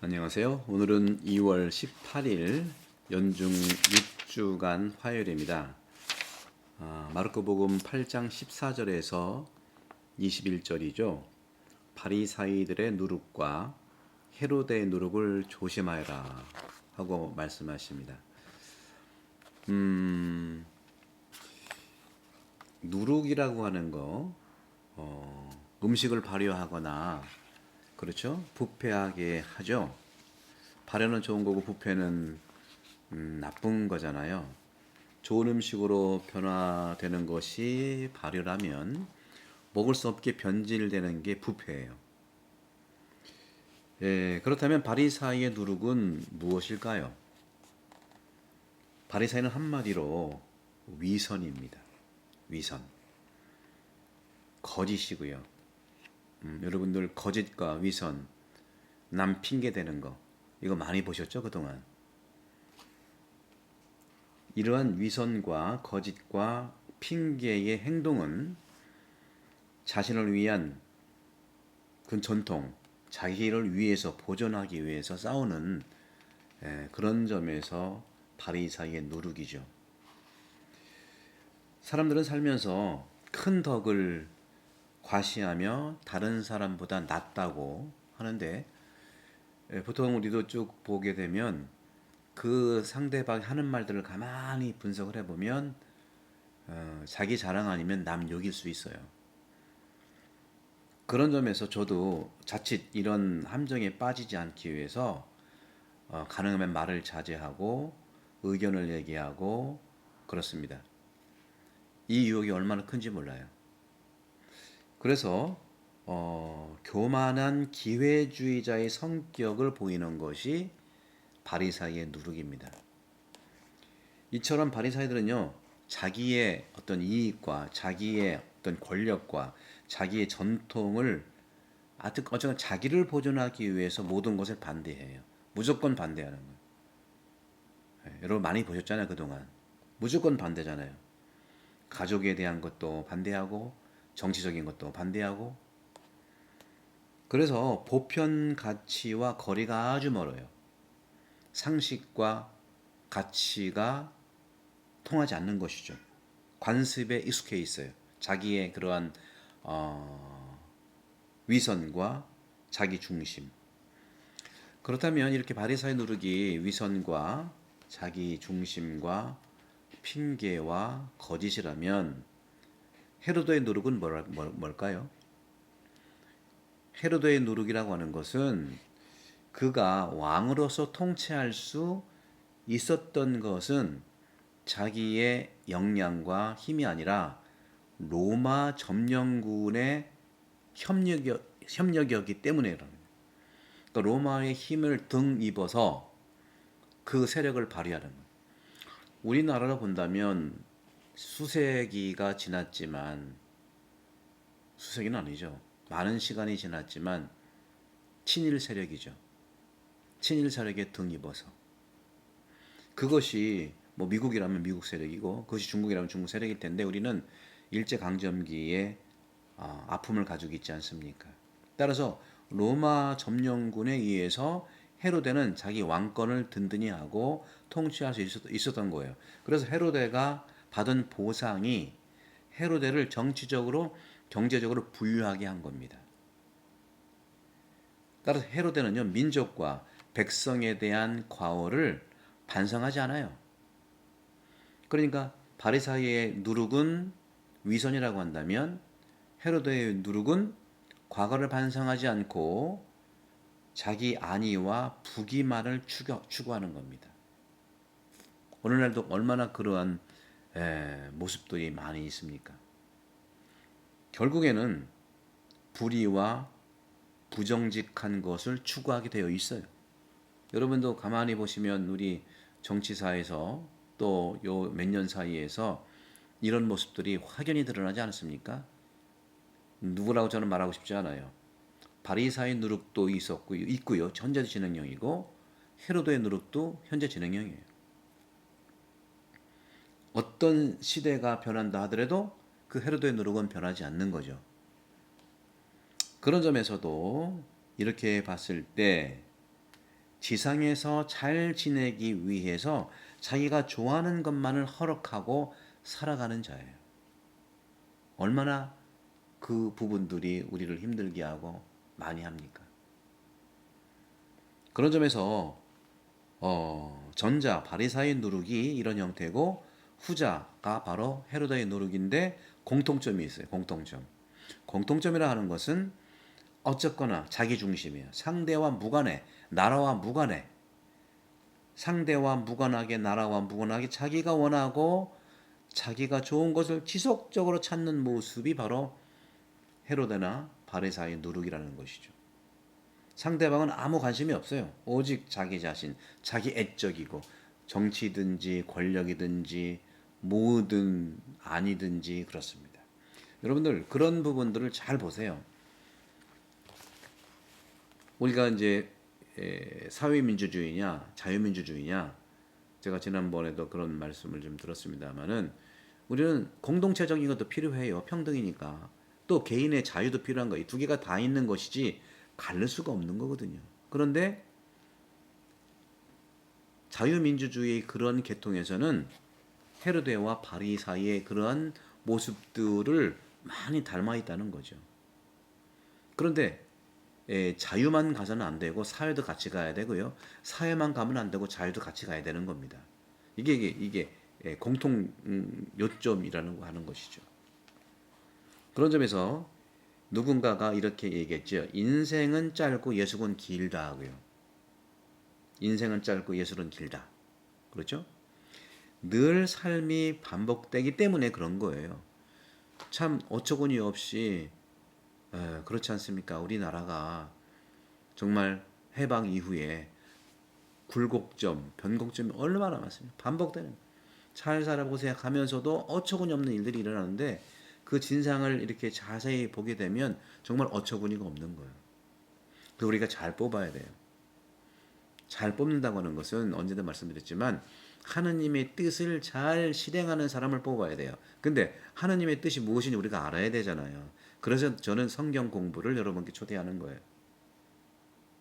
안녕하세요. 오늘은 2월 18일 연중 6주간 화요일입니다. 마르코복음 8장 14절에서 21절이죠. 바리사이들의 누룩과 헤로데의 누룩을 조심하여라 하고 말씀하십니다. 누룩이라고 하는 거 음식을 발효하거나 그렇죠? 부패하게 하죠. 발효는 좋은 거고 부패는 나쁜 거잖아요. 좋은 음식으로 변화되는 것이 발효라면 먹을 수 없게 변질되는 게 부패예요. 예, 그렇다면 바리사이의 누룩은 무엇일까요? 바리사이는 한마디로 위선입니다. 위선. 거짓이고요. 여러분들 거짓과 위선, 남 핑계 대는 거 이거 많이 보셨죠 그동안? 이러한 위선과 거짓과 핑계의 행동은 자신을 위한 그 전통, 자기를 위해서 보존하기 위해서 싸우는 그런 점에서 바리사이의 누룩이죠. 사람들은 살면서 큰 덕을 과시하며 다른 사람보다 낫다고 하는데 보통 우리도 쭉 보게 되면 그 상대방이 하는 말들을 가만히 분석을 해보면 자기 자랑 아니면 남 욕일 수 있어요. 그런 점에서 저도 자칫 이런 함정에 빠지지 않기 위해서 가능하면 말을 자제하고 의견을 얘기하고 그렇습니다. 이 유혹이 얼마나 큰지 몰라요. 그래서 교만한 기회주의자의 성격을 보이는 것이 바리사이의 누룩입니다. 이처럼 바리사이들은요, 자기의 어떤 이익과 자기의 어떤 권력과 자기의 전통을 어쨌든 자기를 보존하기 위해서 모든 것을 반대해요. 무조건 반대하는 거예요. 여러분 많이 보셨잖아요 그동안. 무조건 반대잖아요. 가족에 대한 것도 반대하고 정치적인 것도 반대하고. 그래서 보편 가치와 거리가 아주 멀어요. 상식과 가치가 통하지 않는 것이죠. 관습에 익숙해 있어요. 자기의 그러한 위선과 자기 중심. 그렇다면 이렇게 바리사이 누룩이 위선과 자기 중심과 핑계와 거짓이라면 헤로도의 누룩은 뭘까요? 헤로도의 누룩이라고 하는 것은 그가 왕으로서 통치할 수 있었던 것은 자기의 역량과 힘이 아니라 로마 점령군의 협력이었기 때문에 그럽니다. 그러니까 로마의 힘을 등입어서 그 세력을 발휘하는 거예요. 우리나라로 본다면 수세기가 지났지만 수세기는 아니죠. 많은 시간이 지났지만 친일 세력이죠. 친일 세력에 등입어서 그것이 뭐 미국이라면 미국 세력이고 그것이 중국이라면 중국 세력일 텐데 우리는 일제 강점기에 아픔을 가지고 있지 않습니까? 따라서 로마 점령군에 의해서 헤로데는 자기 왕권을 든든히 하고 통치할 수 있었던 거예요. 그래서 헤로데가 받은 보상이 헤로데를 정치적으로 경제적으로 부유하게 한 겁니다. 따라서 헤로데는요 민족과 백성에 대한 과오를 반성하지 않아요. 그러니까 바리사이의 누룩은 위선이라고 한다면 헤로데의 누룩은 과거를 반성하지 않고 자기 안위와 부귀만을 추구하는 겁니다. 오늘날도 얼마나 그러한 모습들이 많이 있습니까? 결국에는 불의와 부정직한 것을 추구하게 되어 있어요. 여러분도 가만히 보시면 우리 정치사에서 또 요 몇 년 사이에서 이런 모습들이 확연히 드러나지 않습니까? 누구라고 저는 말하고 싶지 않아요. 바리사의 누룩도 있고요. 현재 진행형이고 헤로도의 누룩도 현재 진행형이에요. 어떤 시대가 변한다 하더라도 그 헤로도의 누룩은 변하지 않는 거죠. 그런 점에서도 이렇게 봤을 때 지상에서 잘 지내기 위해서 자기가 좋아하는 것만을 허락하고 살아가는 자예요. 얼마나 그 부분들이 우리를 힘들게 하고 많이 합니까? 그런 점에서 전자 바리사의 누룩이 이런 형태고 후자가 바로 헤로다의 누룩인데 공통점이 있어요. 공통점이라 하는 것은 어쨌거나 자기 중심이에요. 상대와 무관해, 나라와 무관해. 상대와 무관하게, 나라와 무관하게 자기가 원하고 자기가 좋은 것을 지속적으로 찾는 모습이 바로 헤로데나 바리사의 누룩이라는 것이죠. 상대방은 아무 관심이 없어요. 오직 자기 자신, 자기 애적이고 정치든지 권력이든지 뭐든 아니든지 그렇습니다. 여러분들 그런 부분들을 잘 보세요. 우리가 이제 사회민주주의냐 자유민주주의냐 제가 지난번에도 그런 말씀을 좀 들었습니다만은 우리는 공동체적인 것도 필요해요. 평등이니까. 또 개인의 자유도 필요한 거. 이 두 개가 다 있는 것이지 가를 수가 없는 거거든요. 그런데 자유민주주의의 그런 계통에서는 헤로데와 바리사이의 그러한 모습들을 많이 닮아 있다는 거죠. 그런데 자유만 가서는 안 되고 사회도 같이 가야 되고요. 사회만 가면 안 되고 자유도 같이 가야 되는 겁니다. 이게 공통 요점이라는 거 하는 것이죠. 그런 점에서 누군가가 이렇게 얘기했죠. 인생은 짧고 예술은 길다 하고요. 인생은 짧고 예술은 길다. 그렇죠? 늘 삶이 반복되기 때문에 그런 거예요. 참 어처구니 없이 그렇지 않습니까? 우리나라가 정말 해방 이후에 굴곡점, 변곡점이 얼마나 많습니까? 반복되는 잘 살아보세요 하면서도 어처구니 없는 일들이 일어나는데 그 진상을 이렇게 자세히 보게 되면 정말 어처구니가 없는 거예요. 그 우리가 잘 뽑아야 돼요. 잘 뽑는다고 하는 것은 언제든 말씀드렸지만 하느님의 뜻을 잘 실행하는 사람을 뽑아야 돼요. 근데 하느님의 뜻이 무엇인지 우리가 알아야 되잖아요. 그래서 저는 성경 공부를 여러분께 초대하는 거예요.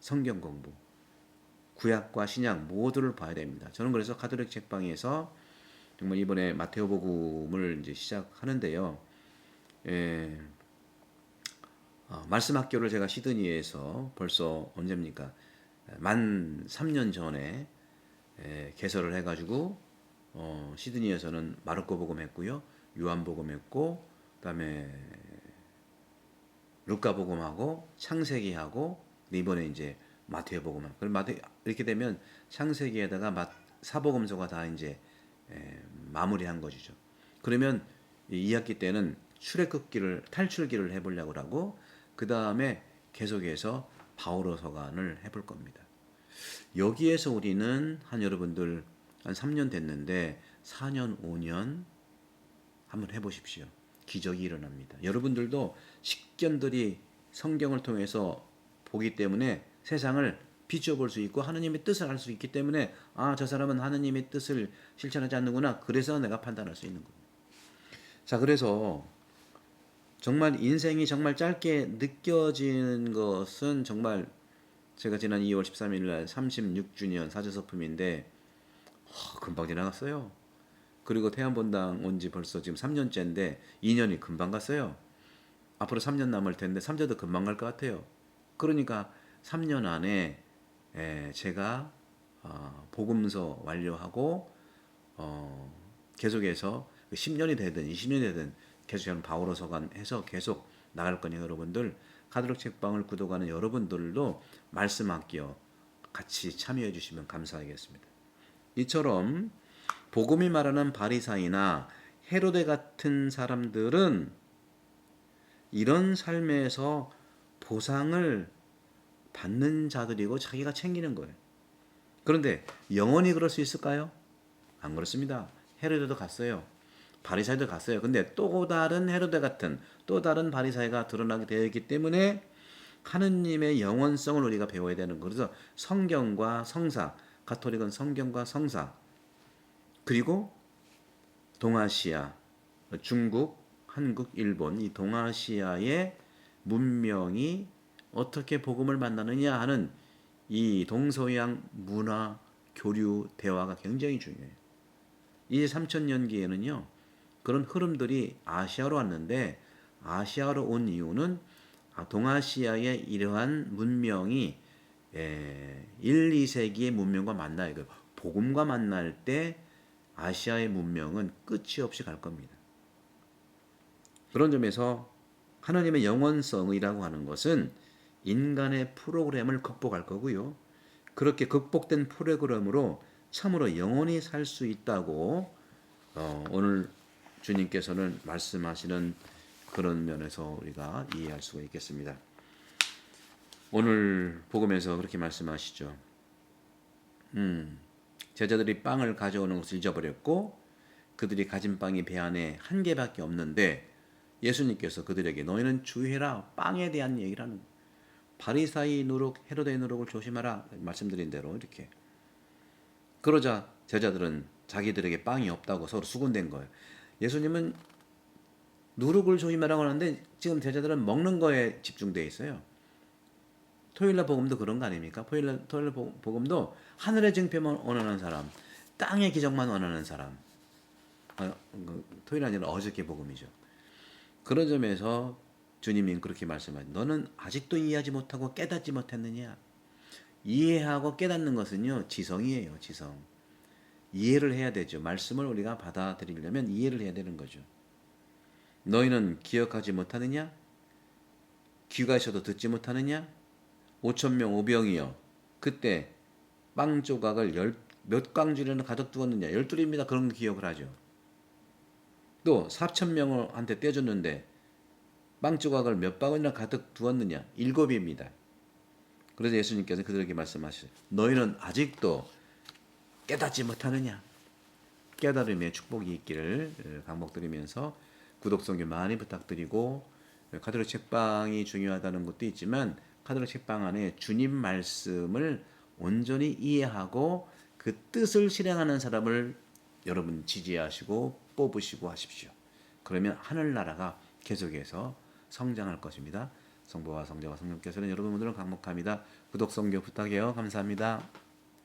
성경 공부. 구약과 신약 모두를 봐야 됩니다. 저는 그래서 가톨릭 책방에서 정말 이번에 마테오복음을 이제 시작하는데요. 말씀 학교를 제가 시드니에서 벌써 언제입니까? 만 3년 전에 개설을 해가지고 시드니에서는 마르코 복음 했고요, 요한 복음 했고, 그다음에 루카 복음하고 창세기하고 이번에 이제 마태오 복음. 그럼 이렇게 되면 창세기에다가 사복음서가 다 이제 마무리한 것이죠. 그러면 이 2학기 때는 출애굽기를 탈출기를 해보려고 하고 그 다음에 계속해서 바오로서관을 해볼 겁니다. 여기에서 우리는 여러분들 한 3년 됐는데 4년 5년 한번 해보십시오. 기적이 일어납니다. 여러분들도 식견들이 성경을 통해서 보기 때문에 세상을 비춰볼 수 있고 하느님의 뜻을 알 수 있기 때문에 저 사람은 하느님의 뜻을 실천하지 않는구나. 그래서 내가 판단할 수 있는 겁니다. 자, 그래서 정말 인생이 정말 짧게 느껴지는 것은 정말 제가 지난 2월 13일 날 36주년 사제서품인데 금방 지나갔어요. 그리고 태안본당 온 지 벌써 지금 3년째인데 2년이 금방 갔어요. 앞으로 3년 남을 텐데 3년도 금방 갈 것 같아요. 그러니까 3년 안에 제가 복음서 완료하고 계속해서 10년이 되든 20년이 되든 계속 저는 바오로서관 해서 계속 나갈 거니까 여러분들 가톨릭 책방을 구독하는 여러분들도 말씀 학교 같이 참여해 주시면 감사하겠습니다. 이처럼 복음이 말하는 바리사이나 헤로데 같은 사람들은 이런 삶에서 보상을 받는 자들이고 자기가 챙기는 거예요. 그런데 영원히 그럴 수 있을까요? 안 그렇습니다. 헤로데도 갔어요. 바리사이도 갔어요. 근데 또 다른 헤로데 같은 또 다른 바리사이가 드러나게 되어 있기 때문에 하느님의 영원성을 우리가 배워야 되는 거예요. 그래서 성경과 성사, 가톨릭은 성경과 성사, 그리고 동아시아, 중국, 한국, 일본 이 동아시아의 문명이 어떻게 복음을 만나느냐 하는 이 동서양 문화 교류 대화가 굉장히 중요해요. 이 3000년기에는요. 그런 흐름들이 아시아로 왔는데 아시아로 온 이유는 동아시아의 이러한 문명이 1, 2세기의 문명과 만나야 돼요. 복음과 만날 때 아시아의 문명은 끝이 없이 갈 겁니다. 그런 점에서 하나님의 영원성이라고 하는 것은 인간의 프로그램을 극복할 거고요. 그렇게 극복된 프로그램으로 참으로 영원히 살 수 있다고 오늘 주님께서는 말씀하시는 그런 면에서 우리가 이해할 수가 있겠습니다. 오늘 복음에서 그렇게 말씀하시죠. 제자들이 빵을 가져오는 것을 잊어버렸고 그들이 가진 빵이 배 안에 한 개밖에 없는데 예수님께서 그들에게 너희는 주의해라 빵에 대한 얘기라는 바리사이 누룩 헤로데의 누룩을 조심하라 말씀드린 대로 이렇게 그러자 제자들은 자기들에게 빵이 없다고 서로 수군된 거예요. 예수님은 누룩을 조심하라고 하는데 지금 제자들은 먹는 거에 집중되어 있어요. 토요일날 복음도 그런 거 아닙니까? 토요일날 복음도 하늘의 증표만 원하는 사람, 땅의 기적만 원하는 사람. 토요일 아니라 어저께 복음이죠. 그런 점에서 주님이 그렇게 말씀하죠. 너는 아직도 이해하지 못하고 깨닫지 못했느냐? 이해하고 깨닫는 것은요 지성이에요. 지성. 이해를 해야 되죠. 말씀을 우리가 받아들이려면 이해를 해야 되는 거죠. 너희는 기억하지 못하느냐? 귀가 있어도 듣지 못하느냐? 5,000명 오병이여 그때 빵 조각을 몇 광주리나 가득 두었느냐? 12입니다. 그런 기억을 하죠. 또 4,000명한테 떼줬는데 빵 조각을 몇 방울이나 가득 두었느냐? 7입니다. 그래서 예수님께서 그들에게 말씀하시죠. 너희는 아직도 깨닫지 못하느냐? 깨달음의 축복이 있기를 강복드리면서 구독성교 많이 부탁드리고 카톨릭 책방이 중요하다는 것도 있지만 카톨릭 책방 안에 주님 말씀을 온전히 이해하고 그 뜻을 실행하는 사람을 여러분 지지하시고 뽑으시고 하십시오. 그러면 하늘나라가 계속해서 성장할 것입니다. 성부와 성자와 성령께서는 여러분 오늘은 강목합니다. 구독, 성교 부탁해요. 감사합니다.